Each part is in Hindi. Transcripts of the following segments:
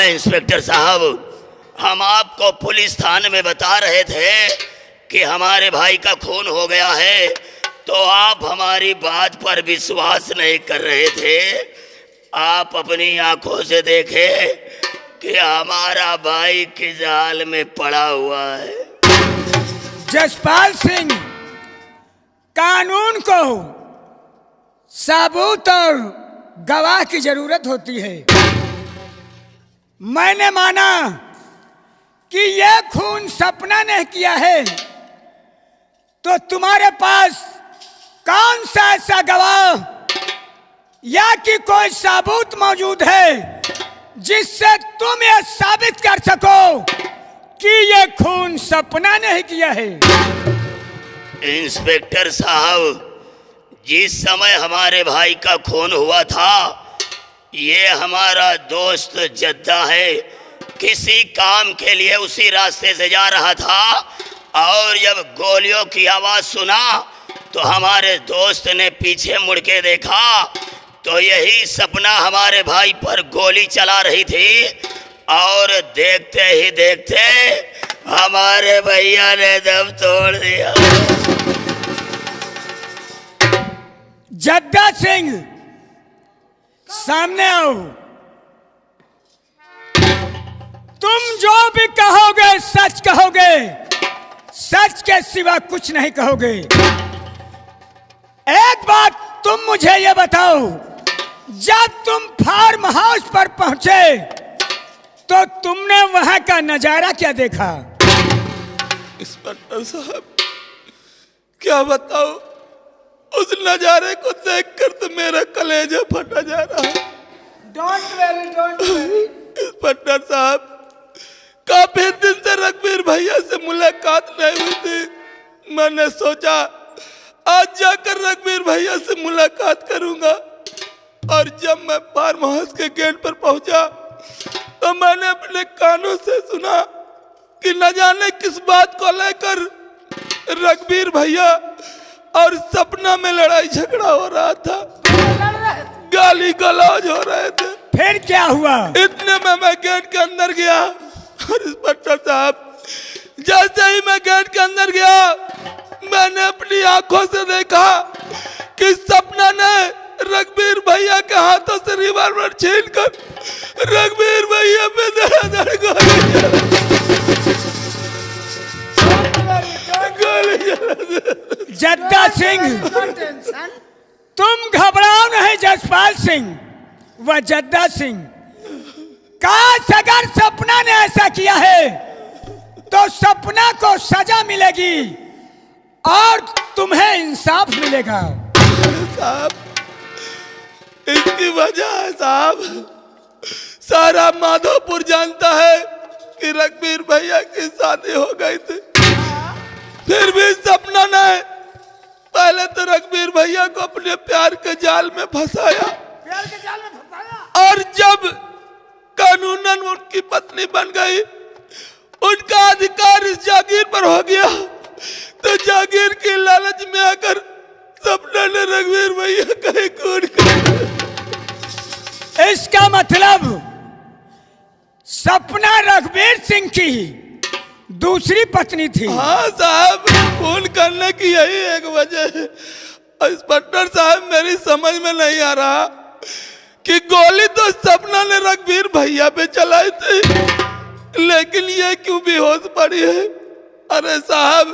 है इंस्पेक्टर साहब, हम आपको पुलिस थाने में बता रहे थे कि हमारे भाई का खून हो गया है, तो आप हमारी बात पर विश्वास नहीं कर रहे थे। आप अपनी आंखों से देखे कि हमारा भाई किस हाल में पड़ा हुआ है। जसपाल सिंह, कानून को सबूत और गवाह की जरूरत होती है। मैंने माना कि यह खून सपना ने किया है, तो तुम्हारे पास कौन सा ऐसा गवाह या कि कोई सबूत मौजूद है जिससे तुम यह साबित कर सको कि यह खून सपना ने किया है? इंस्पेक्टर साहब, जिस समय हमारे भाई का खून हुआ था, ये हमारा दोस्त जद्दा है, किसी काम के लिए उसी रास्ते से जा रहा था और जब गोलियों की आवाज सुना तो हमारे दोस्त ने पीछे मुड़ के देखा तो यही सपना हमारे भाई पर गोली चला रही थी और देखते ही देखते हमारे भैया ने दम तोड़ दिया। जद्दा सिंह, सामने आओ। तुम जो भी कहोगे सच कहोगे, सच के सिवा कुछ नहीं कहोगे। एक बात तुम मुझे ये बताओ, जब तुम फार्म हाउस पर पहुंचे तो तुमने वहां का नजारा क्या देखा? इंस्पेक्टर साहब, क्या बताओ, उस नजारे को देखकर तो मेरा कलेजा फटा जा रहा है। Don't very, don't very. Inspector साहब, काफी दिन से रघुवीर भैया से मुलाकात नहीं हुई थी। मैंने सोचा आज जाकर रघुवीर भैया से मुलाकात करूंगा, और जब मैं फार्म हाउस के गेट पर पहुंचा तो मैंने अपने कानों से सुना कि न जाने किस बात को लेकर रघुवीर भैया और सपना में लड़ाई झगड़ा हो रहा था, गाली गलौज हो रहे थे। फिर क्या हुआ? इतने में मैं गेट के अंदर गया और इंस्पेक्टर साहब, जैसे ही मैं गेट के अंदर गया मैंने अपनी आंखों से देखा कि सपना ने रघुवीर भैया के हाथों से रिवॉल्वर छीनकर रघुवीर भैया पे धड़ाधड़ गोली। जद्दा सिंह, तुम घबराओ नहीं। जसपाल सिंह व जद्दा सिंह, काश अगर सपना ने ऐसा किया है तो सपना को सजा मिलेगी और तुम्हें इंसाफ मिलेगा। साहब, इसकी वजह है साहब, सारा माधोपुर जानता है कि रघुवीर भैया की शादी हो गई थी, फिर भी सपना ने पहले तो रघुवीर भैया को अपने प्यार के जाल में फंसाया, और जब कानूनन उनकी पत्नी बन गई, उनका अधिकार इस जागीर पर हो गया, तो जागीर की लालच में आकर सपना ने रघुवीर भैया का ही खून कर। इसका मतलब सपना रघुवीर सिंह की दूसरी पत्नी थी। हाँ साहब, खून करने की यही एक वजह है। इंस्पेक्टर साहब, मेरी समझ में नहीं आ रहा कि गोली तो सपना ने रघुवीर भैया पे चलाई थी, लेकिन ये क्यों बेहोश पड़ी है? अरे साहब,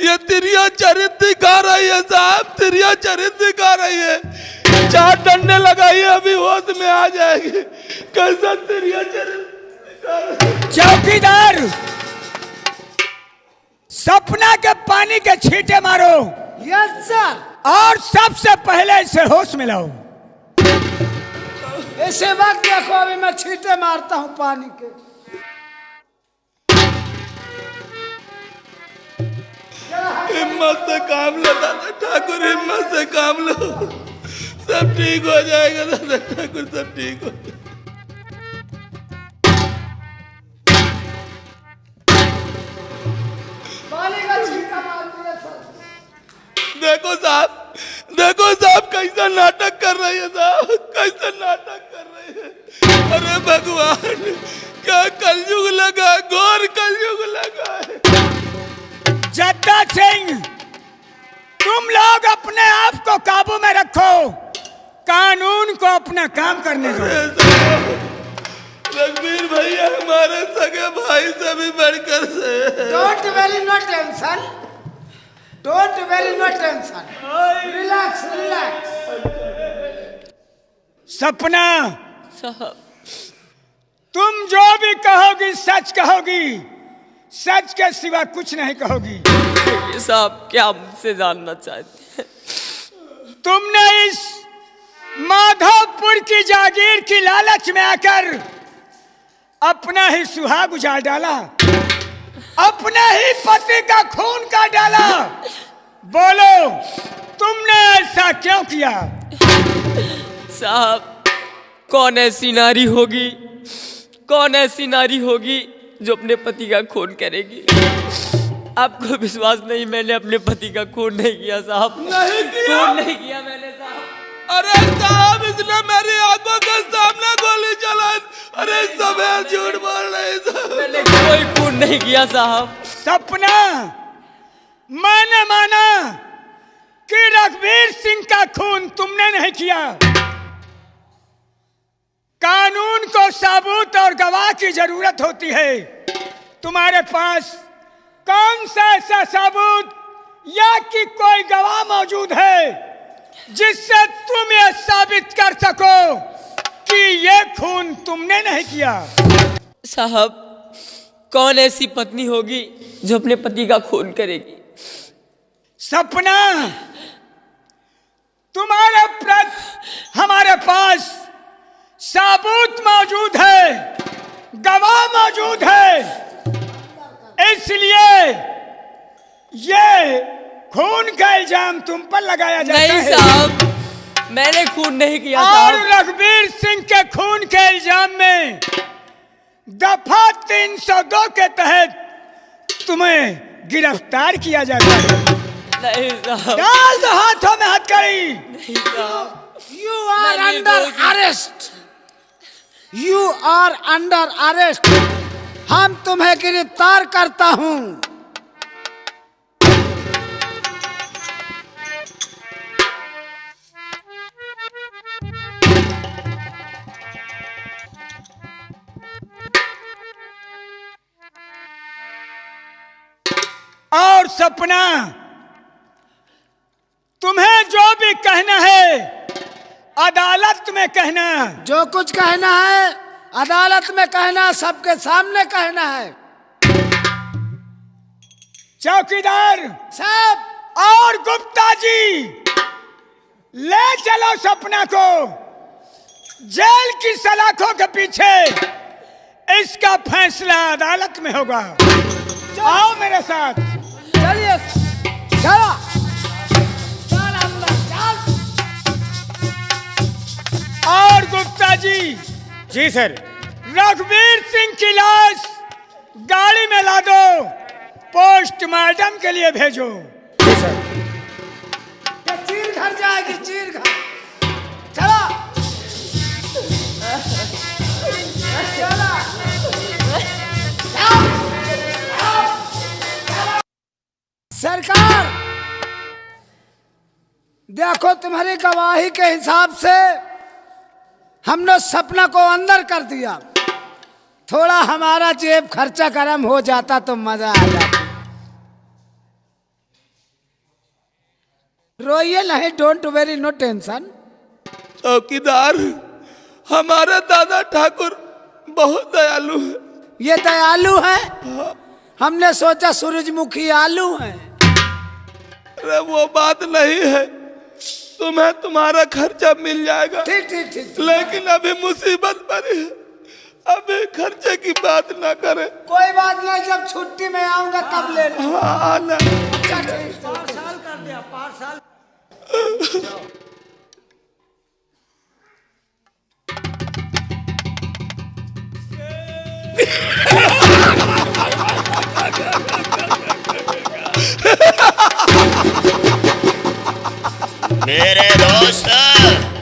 ये तिरिया चरित्र दिखा रही है साहब, तिरिया चरित्र दिखा रही है। 4 डंडे लगाइए, अभी होश में आ जाएगी। कैसा तिरिया चरित्र। चौकीदार, सपना के पानी के छींटे मारो। Yes sir. और सबसे पहले इसे होश में लाओ। ऐसे वक्त देखो, अभी मैं छींटे मारता हूँ पानी के। हिम्मत से काम लो दादा ठाकुर, हिम्मत से काम लो, सब ठीक हो जाएगा दादा ठाकुर, सब ठीक हो जाएगा। पानी का छींटा मार दिया सर। देखो साहब कैसा नाटक कर रही है साहब, कैसा नाटक कर रही है। अरे भगवान, क्या कलयुग लगा, घोर कलयुग लगा है। जद्दा सिंह, तुम लोग अपने आप को काबू में रखो, कानून को अपना काम करने दो। रघुवीर भैया हमारे सगे भाई से भी बढ़कर से। Don't worry no tension, don't worry no tension, relax relax. Sapna, साहब तुम जो भी कहोगी सच कहोगी, सच के सिवा कुछ नहीं कहोगी। ये साहब क्या मुझसे जानना चाहते हैं? तुमने इस माधवपुर की जागीर की लालच में आकर अपना ही सुहाग उजाड़ डाला, अपने ही पति का खून का डाला। बोलो, तुमने ऐसा क्यों किया? साहब कौन ऐसी नारी होगी, कौन ऐसी नारी होगी जो अपने पति का खून करेगी? आपको विश्वास नहीं, मैंने अपने पति का खून नहीं किया साहब। नहीं किया? खून नहीं किया मैंने साहब। अरे साहब, इसने मेरी आंखों के सामने गोली चला। अरे सब झूठ बोल रहे साहब। मैंने कोई खून नहीं किया साहब। सपना, मैंने माना कि रघुवीर सिंह का खून तुमने नहीं किया। कानून को सबूत और गवाह की जरूरत होती है। तुम्हारे पास कौन सा ऐसा सबूत या कि कोई गवाह मौजूद है जिससे तुम ये साबित कर सको कि ये खून तुमने नहीं किया? साहब कौन ऐसी पत्नी होगी जो अपने पति का खून करेगी? सपना, हमारे पास सबूत मौजूद है, गवाह मौजूद है, इसलिए ये खून का इल्जाम तुम पर लगाया जाता नहीं है। साहब, मैंने खून नहीं किया और साहब। रघुवीर सिंह के खून के इल्जाम में दफा 302 के तहत तुम्हें गिरफ्तार किया जाता है। नहीं साहब, डाल दो हाथों में हथकड़ी। नहीं साहब। You are मैं under निर्दोष हूँ। arrest. You are under arrest. हम तुम्हें गिरफ्तार करता हूँ। और सपना, तुम्हें जो भी कहना है अदालत में कहना। जो कुछ कहना है अदालत में कहना, सबके सामने कहना है। चौकीदार सब और गुप्ता जी, ले चलो सपना को जेल की सलाखों के पीछे। इसका फैसला अदालत में होगा। आओ मेरे साथ। चलिए, चलो। चल अंदर, चल। और गुप्ता जी सर, रघुवीर सिंह की लाश गाड़ी में ला दो, पोस्टमार्टम के लिए भेजो। ये चीर घर जाएगी, चीर घर। चलो, चलो। सरकार, देखो तुम्हारी गवाही के हिसाब से हमने सपना को अंदर कर दिया। थोड़ा हमारा जेब खर्चा गर्म हो जाता तो मजा आ जाता। रोइए नहीं, डोंट वेरी, नो टेंशन। चौकीदार, हमारे दादा ठाकुर बहुत दयालु है। ये दयालु है? हमने सोचा सूरजमुखी आलू है। अरे वो बात नहीं है, तुम्हें तुम्हारा खर्चा मिल जाएगा। ठीक ठीक ठीक। लेकिन अभी मुसीबत पड़ी है, अभी खर्चे की बात ना करें। कोई बात नहीं, जब छुट्टी में आऊंगा तब ले लो। हाँ ना। अच्छा, ठीक, ठीक। मेरे दोस्त,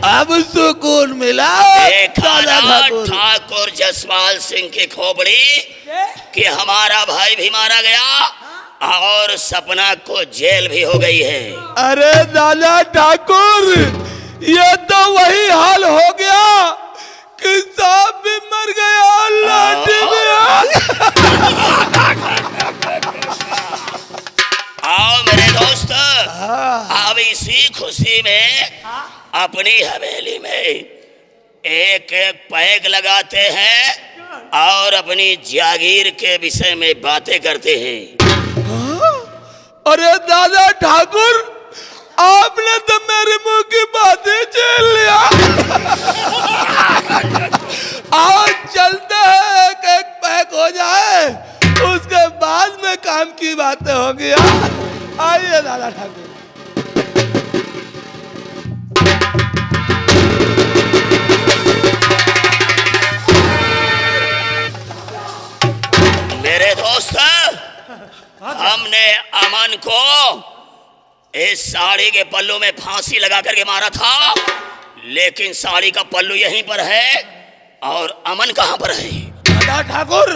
अब सुकून मिला देखा दादा ना ठाकुर। ठाकुर जसपाल सिंह की खोपड़ी कि हमारा भाई भी मारा गया और सपना को जेल भी हो गई है। अरे दादा ठाकुर, ये तो वही हाल हो गया कि सांप भी मर गया, लाठी भी आओ मेरे दोस्त, अब इसी खुशी में अपनी हवेली में एक एक पैग लगाते हैं और अपनी जागीर के विषय में बातें करते हैं। अरे दादा ठाकुर, आपने तो मेरे मुंह की बातें छीन लिया। आज चलते हैं, एक एक पैक हो जाए, उसके बाद में काम की बातें होंगी। आइए दादा ठाकुर। मेरे दोस्त, हमने अमन को इस साड़ी के पल्लू में फांसी लगा करके मारा था, लेकिन साड़ी का पल्लू यहीं पर है और अमन कहां पर है? दादा ठाकुर,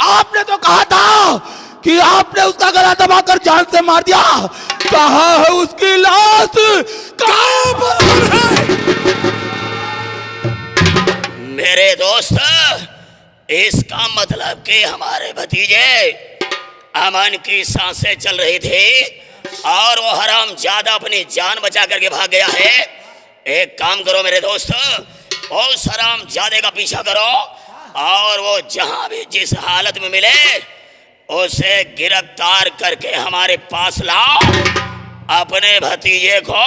आपने तो कहा था कि आपने उसका गला दबाकर जान से मार दिया। कहाँ है उसकी लाश? कहाँ पर है? मेरे दोस्त, इसका मतलब कि हमारे भतीजे अमन की सांसें चल रही थी और वो हराम ज्यादा अपनी जान बचा करके भाग गया है। एक काम करो मेरे दोस्त, उस हराम ज्यादा का पीछा करो और वो जहां भी जिस हालत में मिले उसे गिरफ्तार करके हमारे पास लाओ। अपने भतीजे को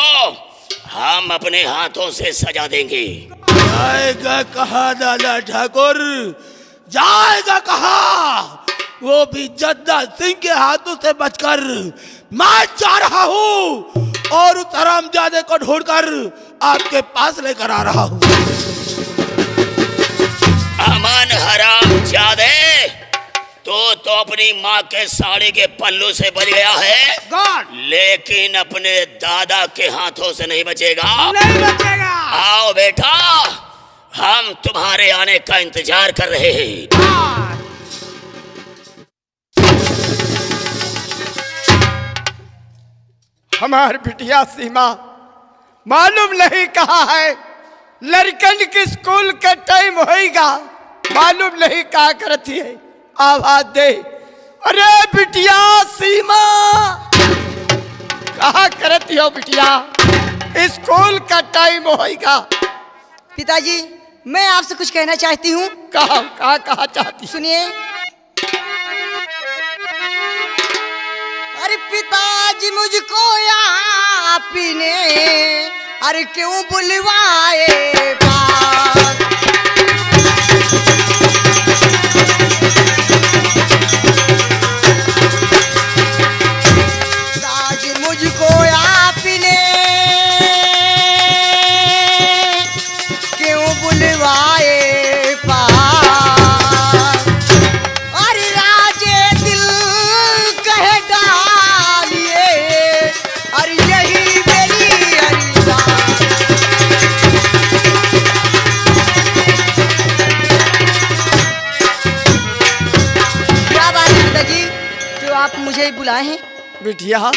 हम अपने हाथों से सजा देंगे। जाएगा कहाँ दादा ठाकुर, जाएगा कहाँ? वो भी जद्दा सिंह के हाथों से बचकर मैं जा रहा हूँ और उस हरामजादे को ढूंढकर आपके पास लेकर आ रहा हूँ। अमन हरामजादे, तो अपनी माँ के साड़ी के पल्लू से बच गया है, लेकिन अपने दादा के हाथों से नहीं बचेगा। नहीं बचेगा। आओ बेटा, हम तुम्हारे आने का इंतजार कर रहे हैं। हमार बिटिया सीमा मालूम नहीं कहाँ है। लड़कन के स्कूल का टाइम होएगा, मालूम नहीं कहाँ करती है। आवाज दे, अरे बिटिया सीमा, कहाँ करती हो बिटिया? स्कूल का टाइम होएगा। पिताजी, मैं आपसे कुछ कहना चाहती हूँ। कहा चाहती? सुनिए। अरे पिताजी, मुझको आपने अरे क्यों बुलवाए पास? पिताजी, मुझको आपने क्यों बुलवाए पास? अरे राजे दिल कह डालिए, अरे यही मेरी अरदास। क्या बात है पिताजी, जो आप मुझे बुलाए हैं? बिटिया,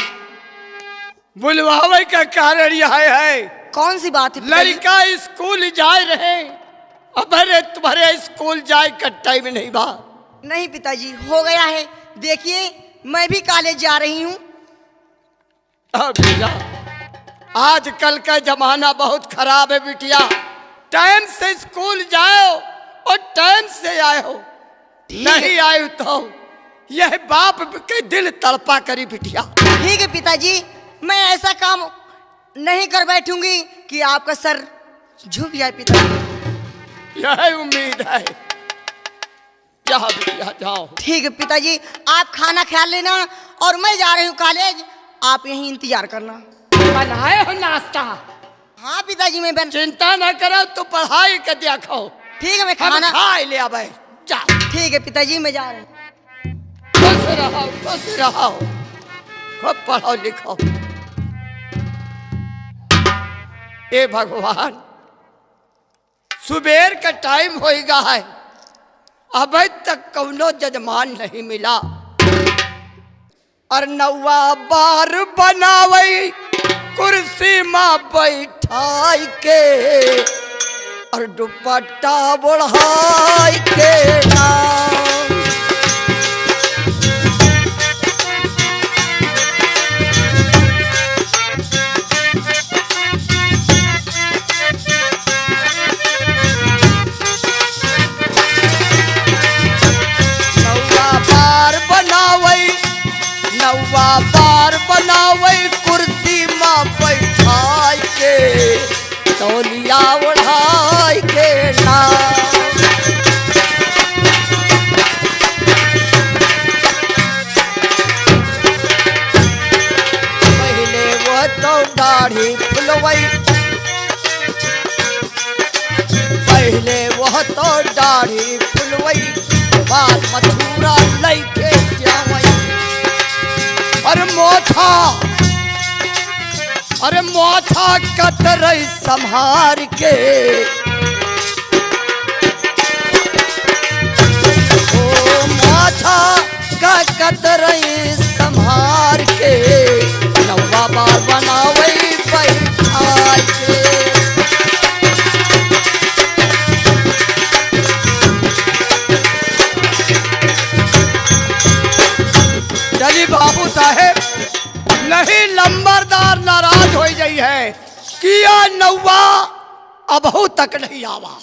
बुलवावे का कारण यह है, कौन सी बात है पिताजी? लड़का स्कूल जाए रहे। अब अरे तुम्हारे स्कूल जाए का टाइम नहीं बा। नहीं पिताजी, हो गया है। देखिए, मैं भी कॉलेज जा रही हूँ। बिटिया, आजकल का जमाना बहुत खराब है बिटिया। टाइम से स्कूल जाओ और टाइम से आए। नहीं आए तो यह बाप के दिल तड़पा करी बिटिया। ठीक है पिताजी, मैं ऐसा काम नहीं कर बैठूंगी कि आपका सर झुक जाए पिताजी। यह उम्मीद है। जाओ बिटिया, जाओ। ठीक है पिताजी, आप खाना खा लेना और मैं जा रही हूँ कॉलेज। आप यहीं इंतजार करना। बनाए हो नाश्ता? हाँ पिताजी, मैं बन। चिंता न करो, तो पढ़ाई कर दिया खाओ। ठीक है, मैं हम खाना। खाए ले अब। जा। ठीक है पिताजी, मैं जा रही हूँ। खुश रहो, खुश रहो, खूब पढ़ो लिखो। हे भगवान, सुबेर का टाइम होएगा है, अभी तक कौनो जजमान नहीं मिला। और नौवा बार बनावई कुर्सी में बैठाई के, और दुपट्टा बढ़ाई के नाम। नौवा बार बनावई कुर्सी में बैठाई के, तौलिया ओढ़ाई के नाम। पहले वो तो दाढ़ी फुलवई, पहले वो तो दाढ़ी फुलवई, बाल मथुरा लैके जावई। अरे मोथा कतरई संभार के, ओ मोथा का कतरई संभार के, नौवा बार बनावई बैठाई के। चली बाबू साहेब, नहीं लंबरदार नाराज हो गई है कि यह नौवा अबहू तक नहीं आवा।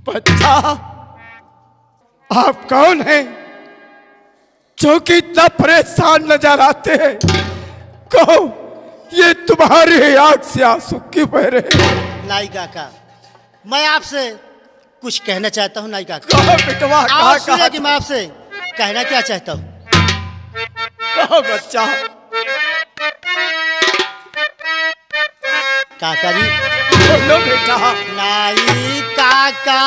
बच्चा, आप कौन हैं जो कि इतना परेशान नजर आते हैं? कहो, ये तुम्हारी आंख से आंसू क्यों बह रहे? नाई काका, मैं आपसे कुछ कहना चाहता हूँ। नाई काका, कहो बेटवा, आप सुनिए कि मैं आपसे कहना क्या चाहता हूँ। कहो बच्चा। काका जी, बोलो बेटा। नाई काका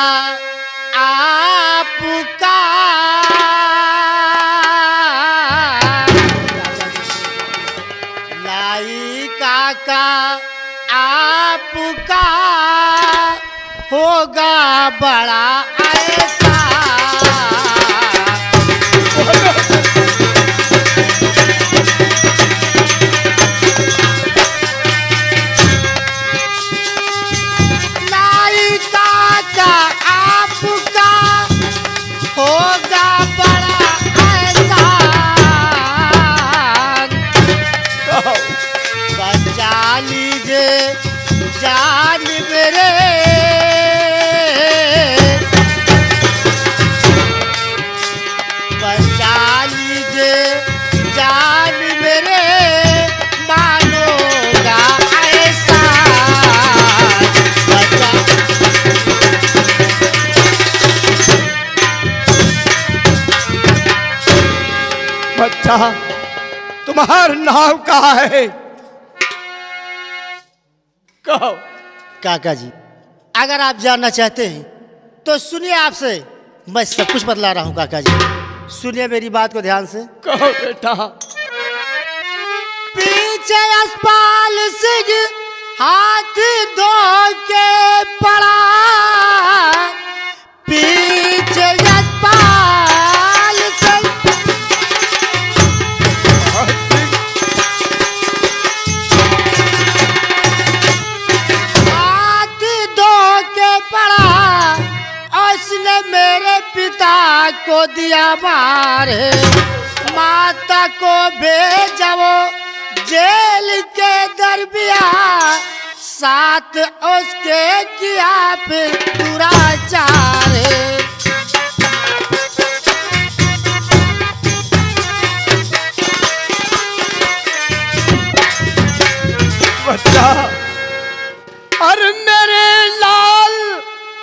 आपका नाई काका आपका होगा बड़ा ऐसा। नाई काका आपका होगा बड़ा ऐसा, बचा लीजिए जान मेरे, बचा लीजिए जान मेरे, मानोगा ऐसा। बच्चा, तुम्हारा नाम कहाँ है? कहो। काका जी, अगर आप जानना चाहते हैं तो सुनिए, आपसे मैं सब कुछ बतला रहा हूँ। काका जी, सुनिए मेरी बात को ध्यान से। कहो बेटा। पीछे यशपाल सिंह हाथ धो के पड़ा, पीछे यशपाल सिंह हाथ धो के पड़ा, उसने मेरे पिता को दिया मारे, माता को भेजो जेल के दरमिया, साथ उसके किया फिर दुराचार। बच्चा, अरे मेरे लाल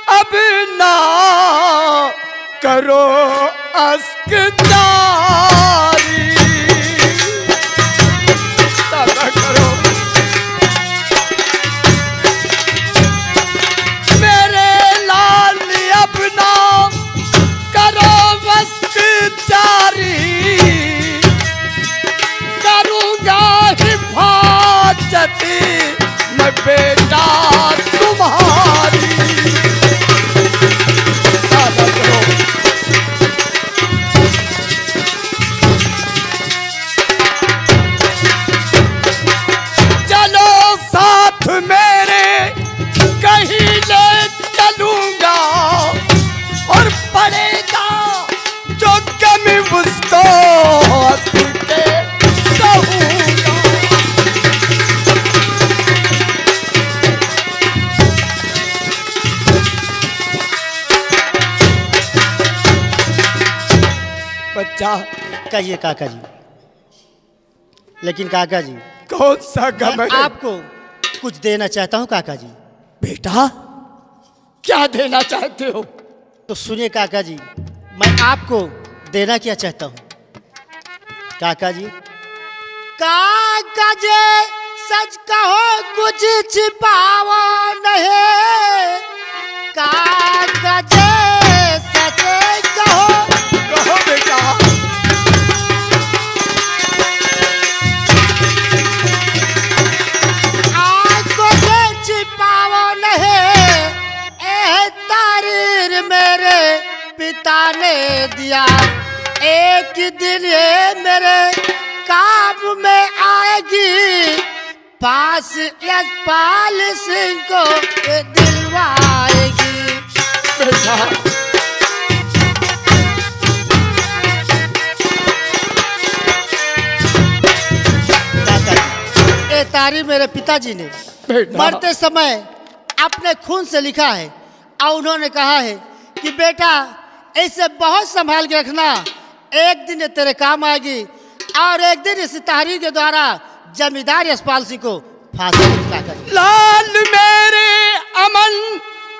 अब ना करो अस्कदारी, तारा करो। मेरे लाल बेटा तुम्हारी। चलो साथ मेरे कहीं ले चलूंगा और पड़ेगा जो कमी मुझको हंस के सहूंगा। बच्चा कहिए काका जी। लेकिन काका जी, कौन सा गम मैं है? आपको कुछ देना चाहता हूँ काका जी। बेटा क्या देना चाहते हो? तो सुनिए काका जी, मैं आपको देना क्या चाहता हूँ काका जी। काका जी सच कहो कुछ छिपाओ नहीं, काका जी सच कहो। कहो बेटा। छिपाओ नहीं, ए तारीर मेरे पिता ने दिया, एक दिन ये मेरे काम में आएगी, पास यशपाल सिंह को दिलवाएगी। बेटा ये तारीर मेरे पिताजी ने मरते समय अपने खून से लिखा है और उन्होंने कहा है कि बेटा इसे बहुत संभाल के रखना, एक दिन ये तेरे काम आएगी और एक दिन इस तहरीर के द्वारा जमींदार यशपाल सिंह को फांसी दिलाकर। लाल मेरे अमन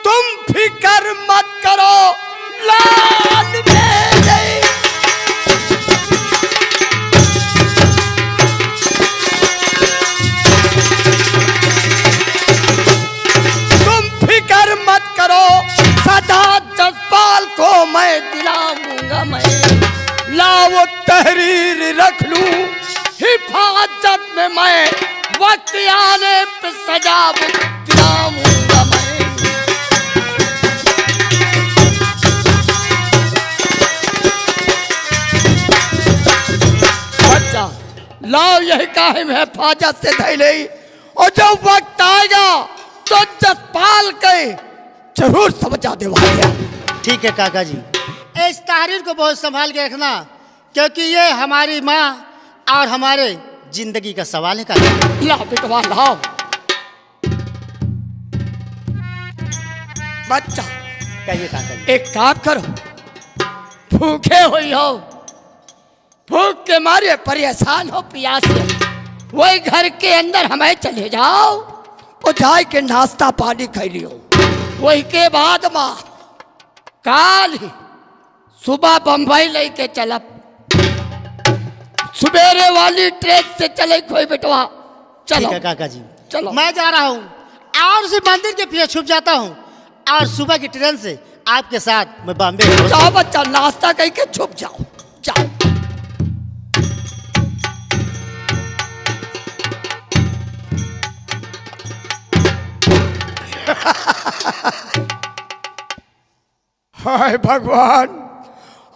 तुम फिक्र मत करो, लाल मेरे फिकर मत करो, सदा जसपाल को मैं दिलाऊंगा। मैं लाओ तहरीर रख लूं हिफाजत में, मैं वक्त आने पे सजा दिलाऊंगा। मैं बच्चा लाओ यही कायम हिफाजत से धै ले, और जब वक्त आएगा तो जसपाल के जरूर समझा देवा। ठीक है काका जी, इस तहरीर को बहुत संभाल के रखना, क्योंकि ये हमारी माँ और हमारे जिंदगी का सवाल है काका। लाओ बेटवा लाओ। बच्चा कहिए काका जी। एक काम करो, भूखे हुई हो, भूख के मारे परेशान हो, प्यासे, वही घर के अंदर हमें चले जाओ और जाए के नाश्ता पानी खाई लियो। वही के बाद माँ काल ही सुबह बम्बई लेके चलब, सवेरे वाली ट्रेन से चले कोई बेटवा। चलो ठीक है काका जी, चलो। मैं जा रहा हूँ और उसी मंदिर के पीछे छुप जाता हूँ और सुबह की ट्रेन से आपके साथ मैं बॉम्बे। जाओ बच्चा, नाश्ता करके छुप जाओ, जाओ। हाय भगवान,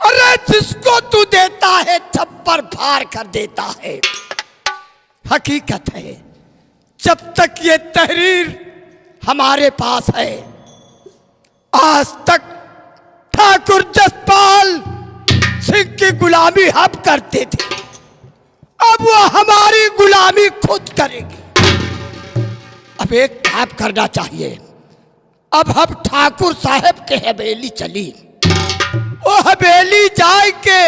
अरे जिसको तू देता है छप्पर फाड़ कर देता है। हकीकत है, जब तक ये तहरीर हमारे पास है, आज तक ठाकुर जसपाल सिंह की गुलामी हम करते थे, अब वो हमारी गुलामी खुद करेगी। अब एक काम करना चाहिए, अब हम ठाकुर साहब के हवेली चली, वो हवेली जाए के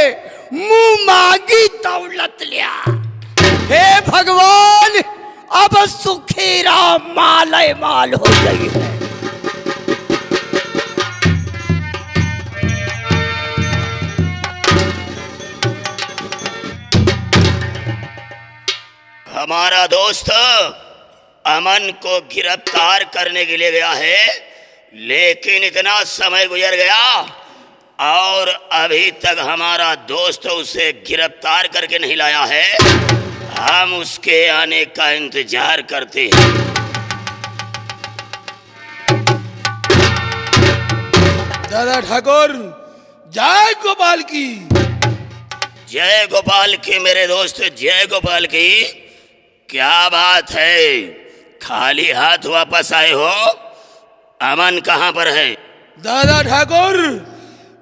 मुंह मांगी दौलत लिया। हे भगवान, अब सुखी राम माले माल हो गई है। हमारा दोस्त अमन को गिरफ्तार करने के लिए गया है, लेकिन इतना समय गुजर गया और अभी तक हमारा दोस्त उसे गिरफ्तार करके नहीं लाया है। हम उसके आने का इंतजार करते हैं। दादा ठाकुर, जय गोपाल की। जय गोपाल की मेरे दोस्त, जय गोपाल की। क्या बात है, खाली हाथ वापस आए हो? अमन कहाँ पर है? दादा ठाकुर,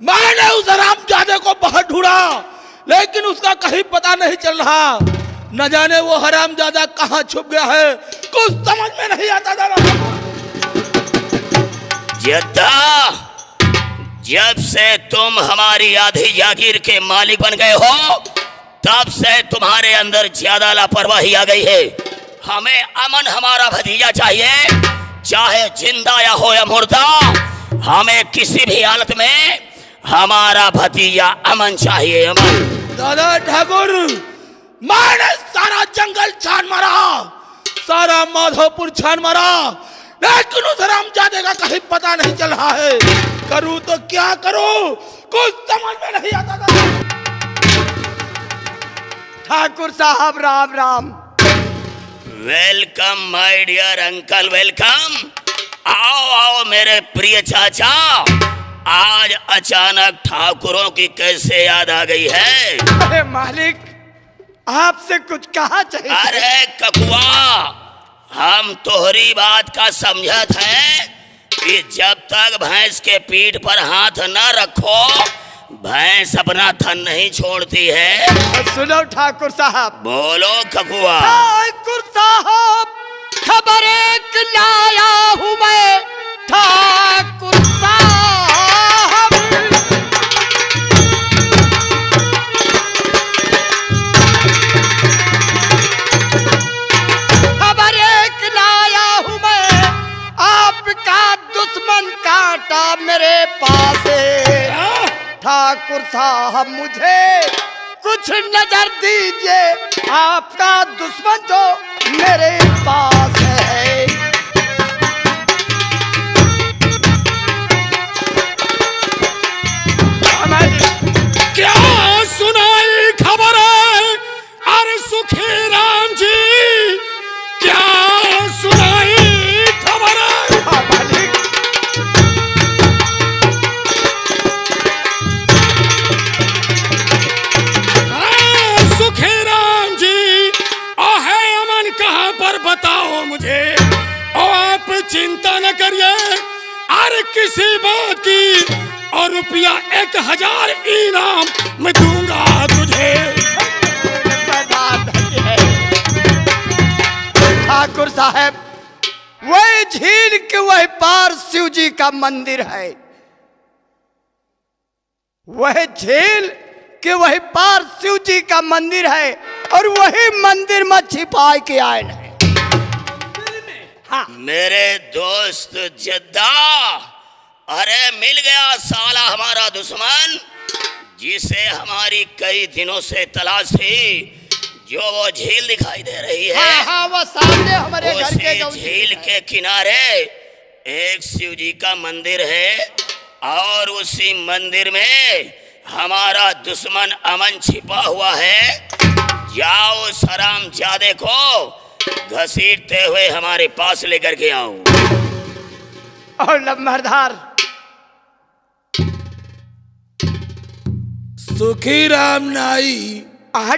मैंने उस हरामजादे को बहुत ढूंढा, लेकिन उसका कहीं पता नहीं चल रहा। न जाने वो हरामजादा कहाँ छुप गया है, कुछ समझ में नहीं आता। दादा ठाकुर, जद्दा, जब से तुम हमारी आधी जागीर के मालिक बन गए हो, तब से तुम्हारे अंदर ज्यादा लापरवाही आ गई है। हमें अमन हमारा भतीजा चाहिए, चाहे जिंदा या हो या मुर्दा। हमें किसी भी हालत में हमारा भतीजा अमन चाहिए, अमन। दादा ठाकुर, मैंने सारा जंगल छान मारा, सारा माधोपुर छान मारा, लेकिन उस हरामजादे का कहीं पता नहीं चल रहा है। करूं तो क्या करूं, कुछ समझ में नहीं आता। ठाकुर साहब राम राम। Welcome my dear uncle, welcome. आओ आओ मेरे प्रिय चाचा। आज अचानक ठाकुरों की कैसे याद आ गई है? अरे मालिक, आपसे कुछ कहा चाहिए। अरे ककुआ, हम तोहरी बात का समझत है कि जब तक भैंस के पीठ पर हाथ न रखो, भैंस अपना थन नहीं छोड़ती है। सुनो ठाकुर साहब। बोलो ककुआ। ठाकुर साहब, खबर एक लाया हूँ मैं। ठाकुर साहब, खबर एक लाया हूँ मैं। आपका दुश्मन कांटा मेरे पास है। ठाकुर साहब, मुझे कुछ नजर दीजिए, आपका दुश्मन जो मेरे पास है। क्या सुनाई खबर है? अरे सुखी राम जी, क्या सुनाई खबर है? हाँ, मालिक। सुखी राम जी, है अमन कहाँ पर बताओ मुझे। और आप चिंता न करिए, अरे किसी बात की, और रुपया 1000 इनाम मैं दूंगा तुझे। ठाकुर साहब, वही झील के वही पार शिव जी का मंदिर है। वह झील के वही पार शिव जी का मंदिर है, और वही मंदिर में छिपाई के आए हैं। हाँ। मेरे दोस्त जद्दा, अरे मिल गया साला हमारा दुश्मन, जिसे हमारी कई दिनों से तलाश थी। जो वो झील दिखाई दे रही है, हाँ, हाँ, वो सामने हमारे घर के उसी झील के किनारे एक शिव जी का मंदिर है, और उसी मंदिर में हमारा दुश्मन अमन छिपा हुआ है। जाओ उस हरामजादे को घसीटते हुए हमारे पास लेकर के आओ। और लम्बरदार, सुखी राम नाई,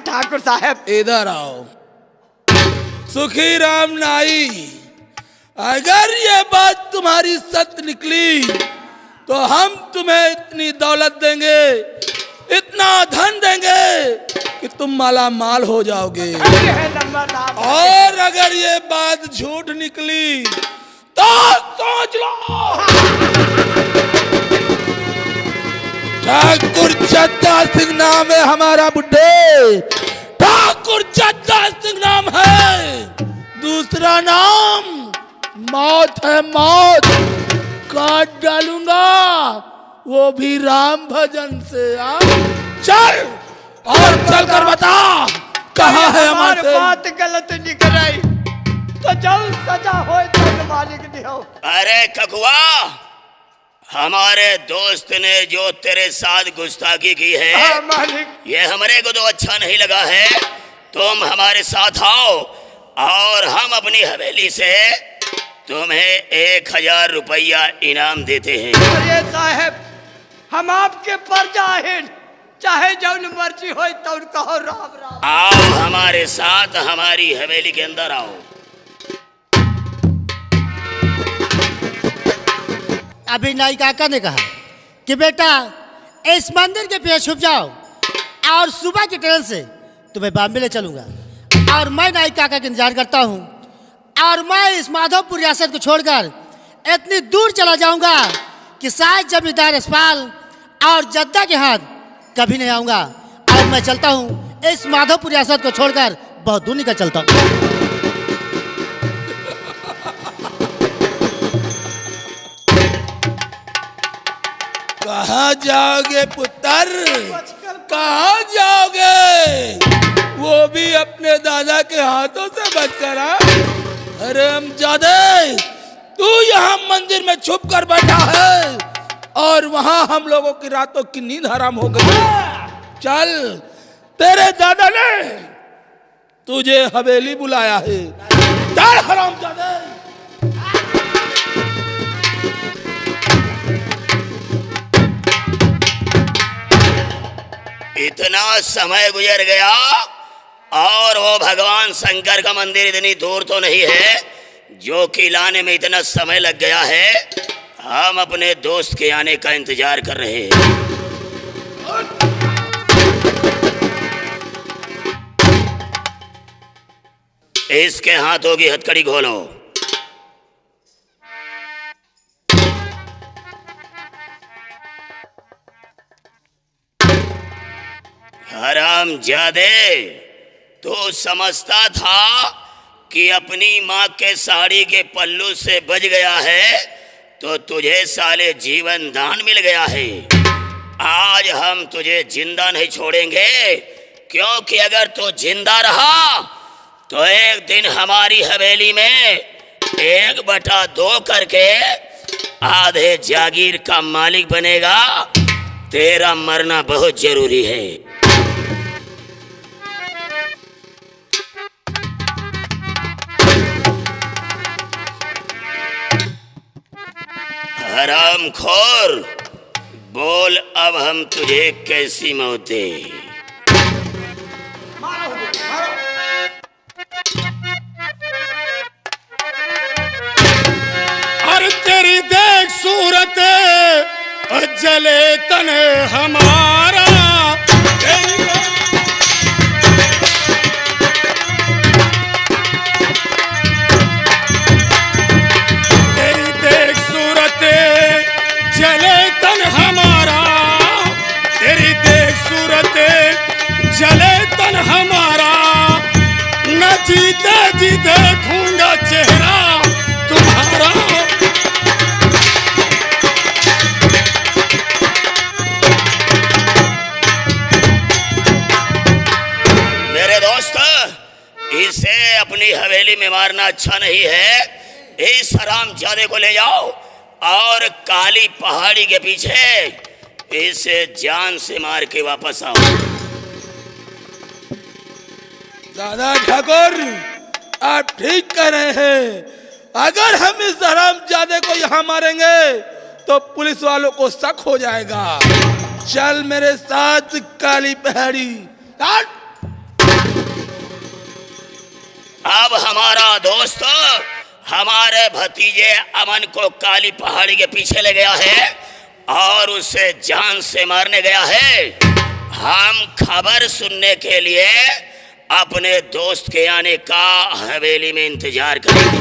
ठाकुर साहब, इधर आओ। सुखी राम नाई, अगर ये बात तुम्हारी सत्य निकली, तो हम तुम्हें इतनी दौलत देंगे, इतना धन देंगे कि तुम माला माल हो जाओगे। और अगर ये बात झूठ निकली, तो सोच लो। ठाकुर जद्दा सिंह नाम है हमारा बुड्ढे, ठाकुर जद्दा सिंह नाम है। दूसरा नाम मौत है, मौत। काट डालूंगा, वो भी राम भजन से। चल और चल कर बता, कहाँ है हमारी हमारे। बात गलत निकल आई तो जल्द सजा हो, तो मालिक दियो। अरे ककुआ, हमारे दोस्त ने जो तेरे साथ गुस्ताखी की है, हाँ, मालिक। ये हमारे को तो अच्छा नहीं लगा है। तुम हमारे साथ आओ, और हम अपनी हवेली से तुम्हें 1000 रुपया इनाम देते हैं। अरे साहब, हम आपके प्रजा हैं, चाहे जौन मर्जी हो तो कहो राम राम। आओ हमारे साथ हमारी हवेली के अंदर आओ। अभी नाई काका ने कहा कि बेटा इस मंदिर के पीछे छुप जाओ और सुबह की ट्रेन से तुम्हें बॉम्बे ले चलूंगा। और मैं नाई काका का इंतजार करता हूँ और मैं इस माधोपुर रियासत को छोड़कर इतनी दूर चला जाऊंगा कि शायद जमींदार यशपाल और जद्दा के हाथ कभी नहीं आऊंगा। और मैं चलता हूँ इस माधोपुर रियासत को छोड़कर बहुत दूर निकल चलता हूँ। कहाँ जाओगे पुत्र, कहाँ जाओगे? वो भी अपने दादा के हाथों से बचकर। अरे हमजादे, तू यहाँ मंदिर में छुप कर बैठा है और वहाँ हम लोगों की रातों की नींद हराम हो गई। चल, तेरे दादा ने तुझे हवेली बुलाया है। चल हरामजादे। इतना समय गुजर गया और वो भगवान शंकर का मंदिर इतनी दूर तो नहीं है जो कि लाने में इतना समय लग गया है। हम अपने दोस्त के आने का इंतजार कर रहे हैं। इसके हाथों की हथकड़ी खोलो। हरामजादे, तू समझता था कि अपनी माँ के साड़ी के पल्लू से बच गया है तो तुझे साले जीवन दान मिल गया है। आज हम तुझे जिंदा नहीं छोड़ेंगे, क्योंकि अगर तू जिंदा रहा तो एक दिन हमारी हवेली में 1/2 करके आधे जागीर का मालिक बनेगा। तेरा मरना बहुत जरूरी है। हरामखोर, बोल अब हम तुझे कैसी मौत दें? और तेरी देख सूरत जले तन हमारा। तेरी देख सूरत जले तन हमारा। तेरी देख सूरत जले तन हमारा। न जीते जी देखूंगा चेहरा तुम्हारा। मेरे दोस्त, इसे अपनी हवेली में मारना अच्छा नहीं है। इस हरामजादे को ले जाओ और काली पहाड़ी के पीछे इसे जान से मार के वापस आओ। दादा ठाकुर, आप ठीक कह रहे हैं। अगर हम इस हरामजादे को यहाँ मारेंगे तो पुलिस वालों को शक हो जाएगा। चल मेरे साथ काली पहाड़ी। अब हमारा दोस्त हमारे भतीजे अमन को काली पहाड़ी के पीछे ले गया है और उसे जान से मारने गया है। हम खबर सुनने के लिए अपने दोस्त के आने का हवेली में इंतजार करेंगे।